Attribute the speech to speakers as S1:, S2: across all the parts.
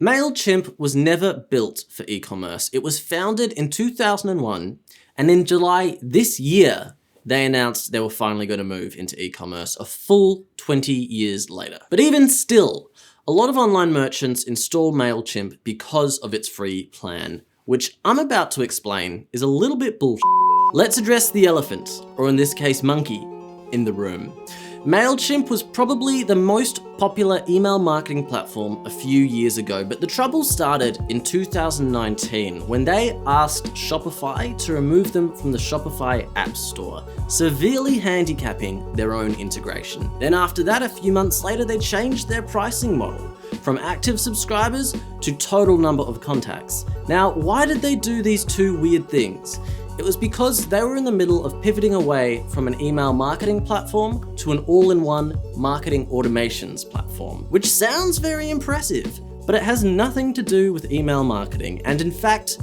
S1: Mailchimp was never built for e-commerce. It was founded in 2001, and in July this year, they announced they were finally going to move into e-commerce a full 20 years later. But even still, a lot of online merchants install Mailchimp because of its free plan, which I'm about to explain is a little bit bullshit. Let's address the elephant, or in this case, monkey, in the room. Mailchimp was probably the most popular email marketing platform a few years ago, but the trouble started in 2019 when they asked Shopify to remove them from the Shopify App Store, severely handicapping their own integration. Then after that, a few months later, they changed their pricing model from active subscribers to total number of contacts. Now, why did they do these two weird things? It was because they were in the middle of pivoting away from an email marketing platform to an all-in-one marketing automations platform, which sounds very impressive, but it has nothing to do with email marketing. And in fact,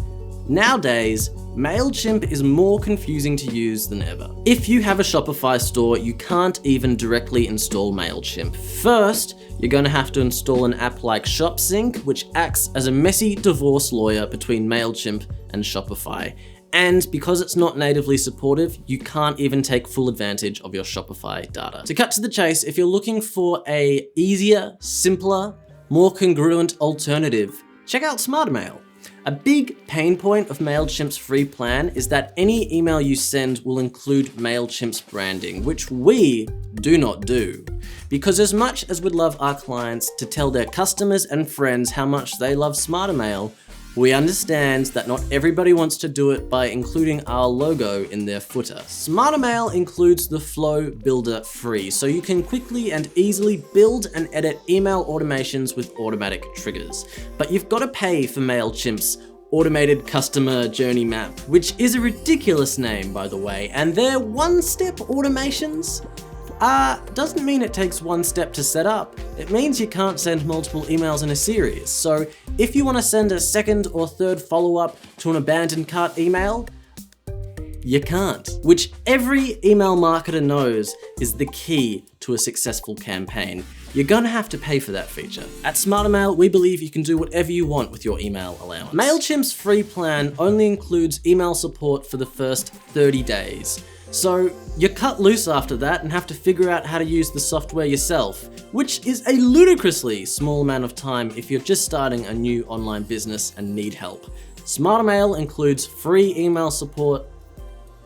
S1: nowadays, Mailchimp is more confusing to use than ever. If you have a Shopify store, you can't even directly install Mailchimp. First, you're going to have to install an app like ShopSync, which acts as a messy divorce lawyer between Mailchimp and Shopify. And because it's not natively supportive, you can't even take full advantage of your Shopify data. To cut to the chase, if you're looking for a easier, simpler, more congruent alternative, check out SmarterMail. A big pain point of Mailchimp's free plan is that any email you send will include Mailchimp's branding, which we do not do. Because as much as we'd love our clients to tell their customers and friends how much they love SmarterMail, we understand that not everybody wants to do it by including our logo in their footer. SmarterMail includes the Flow Builder free, so you can quickly and easily build and edit email automations with automatic triggers. But you've got to pay for Mailchimp's automated customer journey map, which is a ridiculous name, by the way, and their one-step automations doesn't mean it takes one step to set up. It means you can't send multiple emails in a series. So if you want to send a second or third follow-up to an abandoned cart email, you can't. Which every email marketer knows is the key to a successful campaign. You're gonna have to pay for that feature. At SmarterMail, we believe you can do whatever you want with your email allowance. Mailchimp's free plan only includes email support for the first 30 days. So you're cut loose after that and have to figure out how to use the software yourself, which is a ludicrously small amount of time if you're just starting a new online business and need help. SmarterMail includes free email support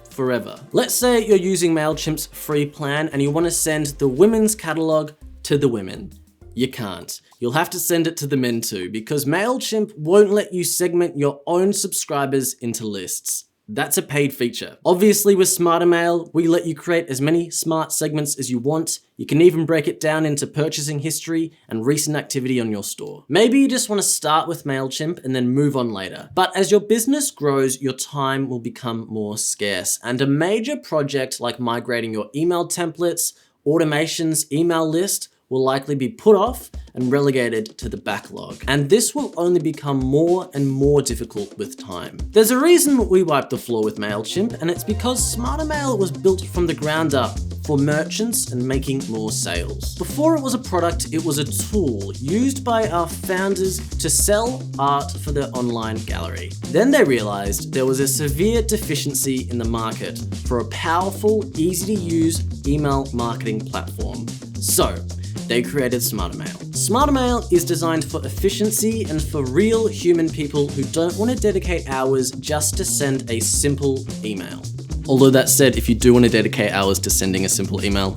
S1: forever. Let's say you're using Mailchimp's free plan and you want to send the women's catalog to the women. You can't. You'll have to send it to the men too, because Mailchimp won't let you segment your own subscribers into lists. That's a paid feature. Obviously with SmarterMail, we let you create as many smart segments as you want. You can even break it down into purchasing history and recent activity on your store. Maybe you just want to start with Mailchimp and then move on later. But as your business grows, your time will become more scarce. And a major project like migrating your email templates, automations, email list will likely be put off and relegated to the backlog. And this will only become more and more difficult with time. There's a reason we wiped the floor with Mailchimp, and it's because SmarterMail was built from the ground up for merchants and making more sales. Before it was a product, it was a tool used by our founders to sell art for their online gallery. Then they realized there was a severe deficiency in the market for a powerful, easy to use email marketing platform. So they created SmarterMail. SmarterMail is designed for efficiency and for real human people who don't want to dedicate hours just to send a simple email. Although that said, if you do want to dedicate hours to sending a simple email,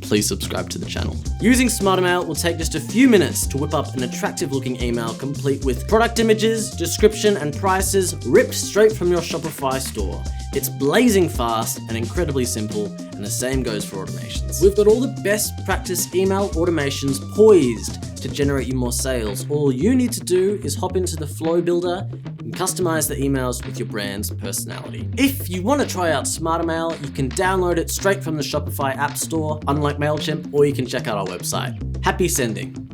S1: please subscribe to the channel. Using SmarterMail will take just a few minutes to whip up an attractive looking email complete with product images, description, and prices ripped straight from your Shopify store. It's blazing fast and incredibly simple, and the same goes for automations. We've got all the best practice email automations poised to generate you more sales. All you need to do is hop into the Flow Builder and customize the emails with your brand's personality. If you want to try out SmarterMail, you can download it straight from the Shopify App Store, unlike Mailchimp, or you can check out our website. Happy sending.